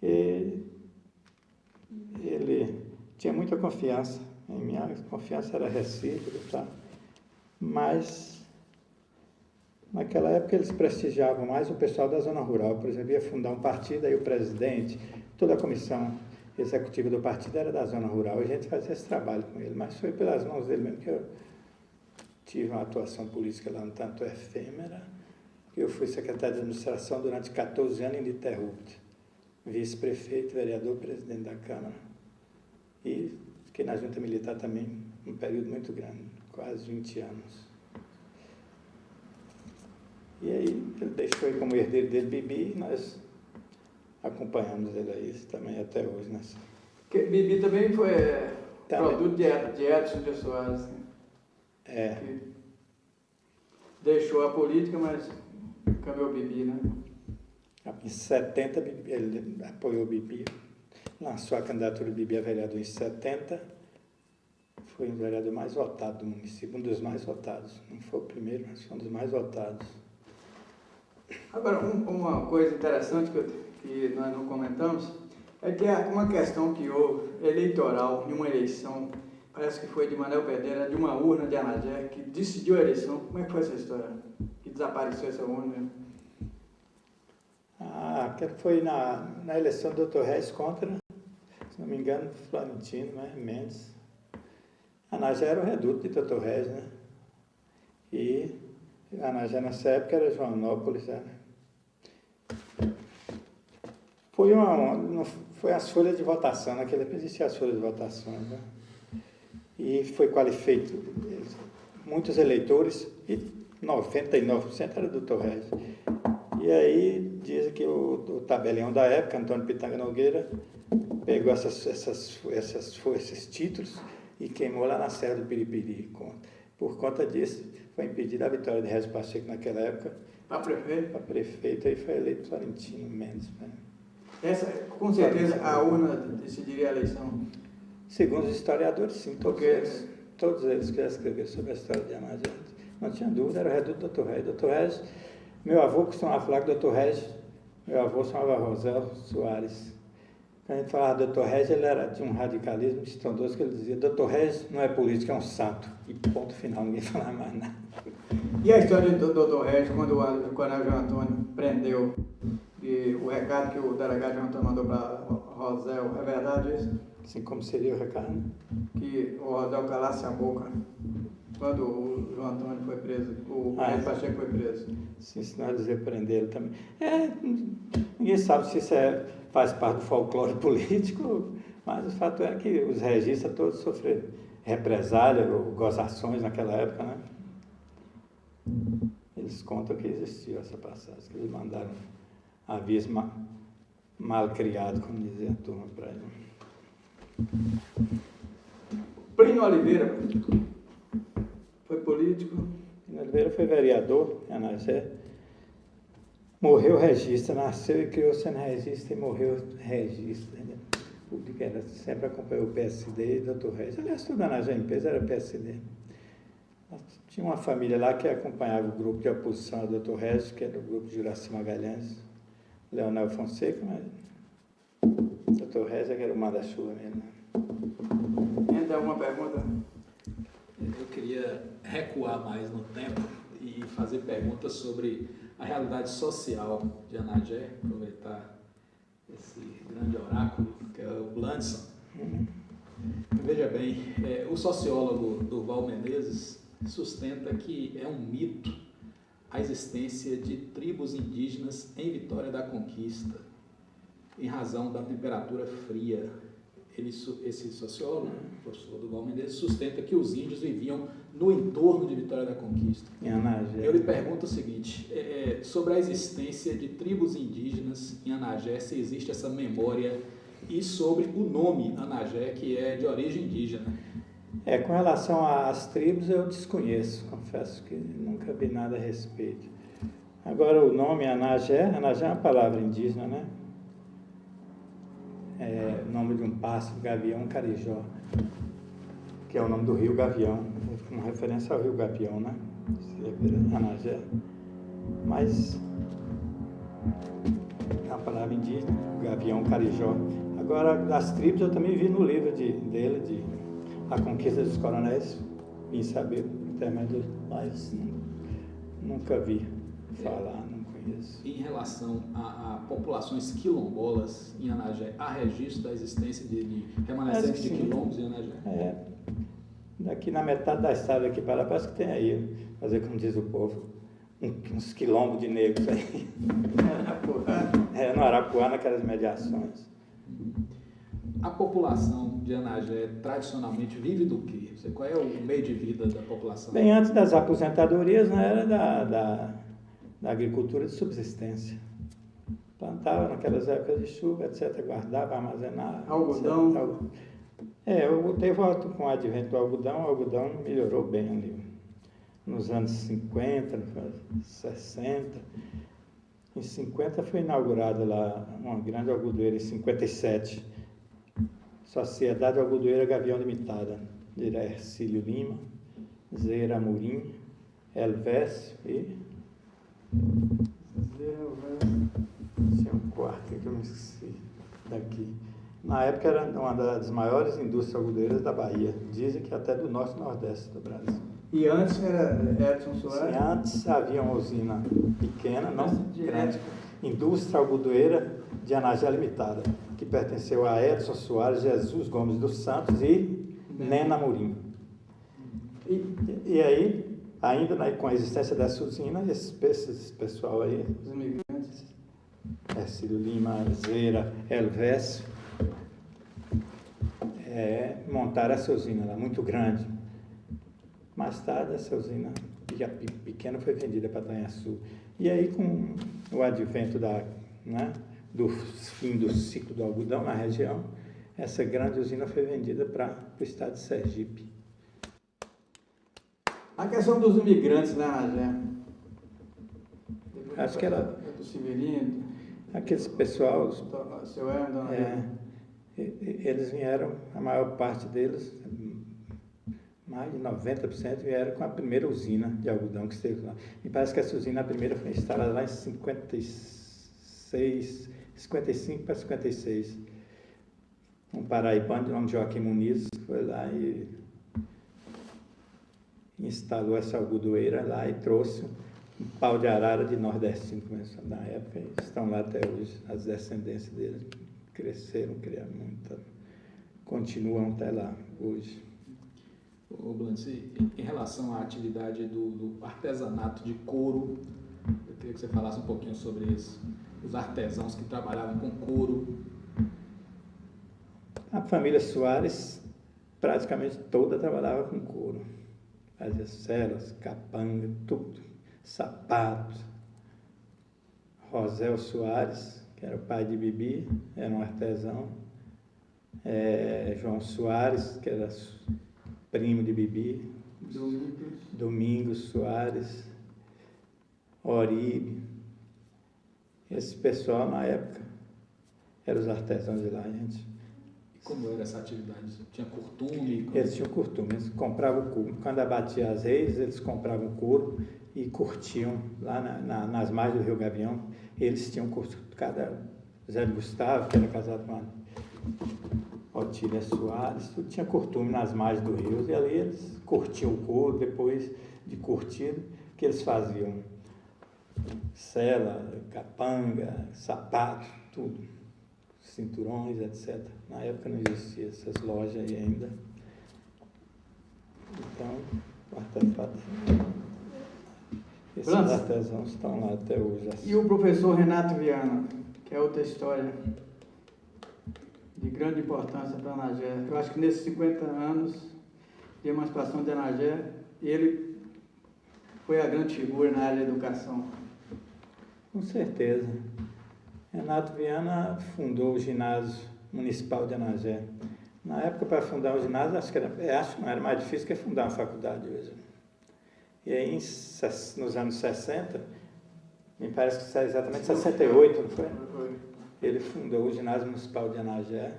E ele tinha muita confiança em mim, a confiança era recíproca, tá? Mas naquela época eles prestigiavam mais o pessoal da zona rural. Por exemplo, ia fundar um partido, aí o presidente, toda a comissão executiva do partido era da zona rural, e a gente fazia esse trabalho com ele, mas foi pelas mãos dele mesmo que eu tive uma atuação política lá um tanto efêmera. Eu fui secretário de administração durante 14 anos ininterrupto, vice-prefeito, vereador, presidente da Câmara, e fiquei na junta militar também um período muito grande, quase 20 anos. E aí ele deixou aí como herdeiro dele Bibi, e nós acompanhamos ele aí também até hoje. Né? Porque Bibi também foi produto de Edson de Soares. Né? É. Que deixou a política, mas caminhou Bibi, né? Em 70 ele apoiou Bibi, lançou a candidatura de Bibi a vereador em 70, foi o vereador mais votado do município, um dos mais votados. Não foi o primeiro, mas foi um dos mais votados. Agora, uma coisa interessante que nós não comentamos é que uma questão que houve eleitoral, em uma eleição, parece que foi de Manuel Pedreira, de uma urna de Anagé, que decidiu a eleição. Como é que foi essa história? Que desapareceu essa urna? Que foi na eleição do Dr. Reis contra, se não me engano, Florentino, né? Mendes. Anagé era o reduto de Dr. Reis, né? E Anagé nessa época era Joanópolis, né? Foi as folhas de votação, naquele época existiam as folhas de votação, né? E foi qualificado, muitos eleitores, e 99% era do Dr. Reis. E aí dizem que o tabelião da época, Antônio Pitanga Nogueira, pegou esses títulos e queimou lá na Serra do Piripiri. Por conta disso, foi impedida a vitória de Reis Pacheco naquela época. Para prefeito? Para prefeito, aí foi eleito Florentino Mendes. Né? Essa, com certeza, a urna decidiria a eleição? Segundo os historiadores, sim, todos eles que já escreveram sobre a história de Anagé. Não tinha dúvida, era o reduto do Dr. Reis. Dr. Reis, meu avô costumava falar que Dr. Reis, meu avô chamava Rosel Soares. Quando a gente falava Dr. Reis, ele era de um radicalismo estrondoso, que ele dizia, Dr. Reis não é político, é um santo. E ponto final, ninguém falava mais nada. E a história do Dr. Reis, quando o coronel João Antônio prendeu, e o recado que o delegado João Antônio mandou para Rosel, é verdade isso? Assim como seria o recado? Que o Rosel calasse a boca quando o João Antônio foi preso, o Reis Pacheco foi preso. Sim, senão eles iam prender ele também. Ninguém sabe se isso faz parte do folclore político, mas o fato é que os registas todos sofreram represália ou gozações naquela época, né? Eles contam que existiu essa passagem, que eles mandaram aviso mal criado, como dizia a turma para ele. Plínio Oliveira foi político? Plínio Oliveira foi vereador em Anagé. Morreu regista, nasceu e criou-se na regista e morreu regista. Né? O público sempre acompanhou o PSD e o Dr. Reis. Aliás, tudo na Anagé empresa era PSD. Tinha uma família lá que acompanhava o grupo de oposição ao Dr. Reis, que era o grupo de Juraci Magalhães, Leonel Fonseca, mas o Dr. Reis é que era o manda-chuva mesmo. Ainda alguma pergunta? Eu queria recuar mais no tempo e fazer perguntas sobre a realidade social de Anagé, aproveitar esse grande oráculo que é o Blandson. Veja bem, o sociólogo Durval Menezes sustenta que é um mito a existência de tribos indígenas em Vitória da Conquista, em razão da temperatura fria. Esse sociólogo, o professor Durval Menezes, sustenta que os índios viviam no entorno de Vitória da Conquista. Em Anagé. Eu lhe pergunto o seguinte, sobre a existência de tribos indígenas em Anagé, se existe essa memória, e sobre o nome Anagé, que é de origem indígena. Com relação às tribos, eu desconheço, confesso que nunca vi nada a respeito. Agora, o nome Anagé é uma palavra indígena, né? É o nome de um pássaro, gavião carijó, que é o nome do rio Gavião, uma referência ao rio Gavião, né? Anagé. Mas é uma palavra indígena, gavião carijó. Agora, das tribos eu também vi no livro dele, de A Conquista dos Coronéis, vim saber mas nunca vi falar, não conheço. Em relação a populações quilombolas em Anagé, há registro da existência de remanescentes de quilombos em Anagé? Daqui na metade da estrada aqui para lá, parece que tem aí, fazer como diz o povo, uns quilombos de negros aí. No Arapuã, naquelas mediações. A população de Anagé tradicionalmente vive do quê? Qual é o meio de vida da população? Bem, antes das aposentadorias, não era da agricultura de subsistência. Plantava naquelas épocas de chuva, etc., guardava, armazenava. Algodão. Teve com o advento do algodão, o algodão melhorou bem ali. Nos anos 50, 60. Em 50 foi inaugurada lá uma grande algodoeira, em 57. Sociedade Algodoeira Gavião Limitada, de Hercílio Lima, Zeira Amorim, Elvésio e... Tinha um quarto que eu me esqueci daqui. Na época era uma das maiores indústrias algodeiras da Bahia. Dizem que até do norte e nordeste do Brasil. E antes era Edson Soares? Sim, antes havia uma usina pequena, não grande, Indústria Algodoeira de Anagé Limitada, que pertenceu a Edson Soares, Jesus Gomes dos Santos e Nena Amorim. E aí, ainda com a existência dessa usina, esse pessoal aí, Os imigrantes. Hercílio Lima, Zeira, Elvésio, montaram essa usina lá, muito grande. Mais tarde, essa usina pequena foi vendida para Itanhaçu. E aí, com o advento do fim do ciclo do algodão na região, essa grande usina foi vendida para o estado de Sergipe. A questão dos imigrantes lá na Anagé. Acho que era... Do Severino. Aqueles pessoal... Seu Herman, Dona Helena. Eles vieram, a maior parte deles, mais de 90% vieram com a primeira usina de algodão que esteve lá. E parece que essa usina, a primeira, foi instalada lá em 55 para 56. Um paraibano de nome de Joaquim Muniz foi lá e instalou essa algodoeira lá e trouxe um pau de arara de nordestino, começou na época, e estão lá até hoje. As descendências deles cresceram, criaram muito, continuam até lá hoje. Ô Blancy, em relação à atividade do artesanato de couro, eu queria que você falasse um pouquinho sobre isso. Os artesãos que trabalhavam com couro. A família Soares praticamente toda trabalhava com couro. Fazia celas, capanga, tudo. Sapatos. Rosel Soares, que era o pai de Bibi, era um artesão. João Soares, que era primo de Bibi. Domingos Soares. Oribe. Esse pessoal, na época, eram os artesãos de lá, gente. E como era essa atividade? Tinha curtume? Eles tinham curtume, eles compravam couro. Quando abatia as reis, eles compravam couro e curtiam lá nas margens do Rio Gavião. Eles tinham curto, Zé Gustavo, que era casado com a Otília Soares, tudo tinha curtume nas margens do rio, e ali eles curtiam o couro. Depois de curtido, que eles faziam sela, capanga, sapato, tudo, cinturões, etc. Na época não existiam essas lojas aí ainda. Então, o artefato, esses artesãos estão lá até hoje. E o professor Renato Viana, que é outra história de grande importância para Anagé. Eu acho que nesses 50 anos de emancipação de Anagé, ele foi a grande figura na área da educação. Com certeza. Renato Viana fundou o ginásio municipal de Anagé. Na época, para fundar o ginásio, acho que não era mais difícil que fundar uma faculdade hoje. E aí, nos anos 60, me parece que é exatamente 68, não foi? Ele fundou o ginásio municipal de Anagé,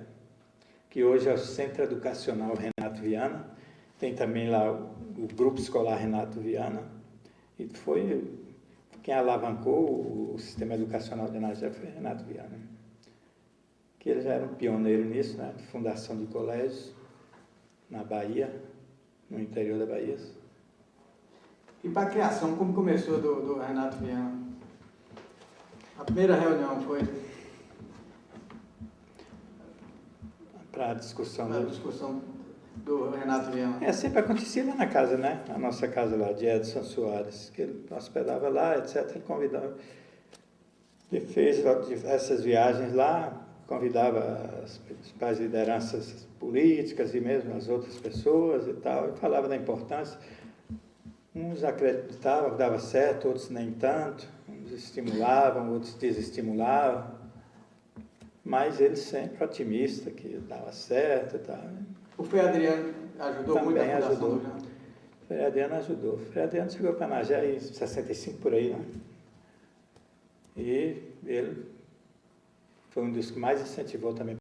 que hoje é o Centro Educacional Renato Viana. Tem também lá o Grupo Escolar Renato Viana. E quem alavancou o sistema educacional de Anagé foi Renato Viana, que ele já era um pioneiro nisso, né? Fundação de colégios na Bahia, no interior da Bahia. E para a criação, como começou do Renato Viana? A primeira reunião foi Para a discussão. a discussão do Renato Viana. Sempre acontecia lá na casa, né? A nossa casa lá, de Edson Soares, que ele hospedava lá, etc. Ele convidava. Ele fez essas viagens lá, convidava as principais lideranças políticas e mesmo as outras pessoas e tal, e falava da importância. Uns acreditavam que dava certo, outros nem tanto, uns estimulavam, outros desestimulavam, mas ele sempre otimista, que dava certo e tal. O Frei Adriano ajudou muito a fundação ajudou. do Jânio? O Frei Adriano ajudou. O Frei Adriano chegou para Anagé em 65 por aí, né? E ele foi um dos que mais incentivou também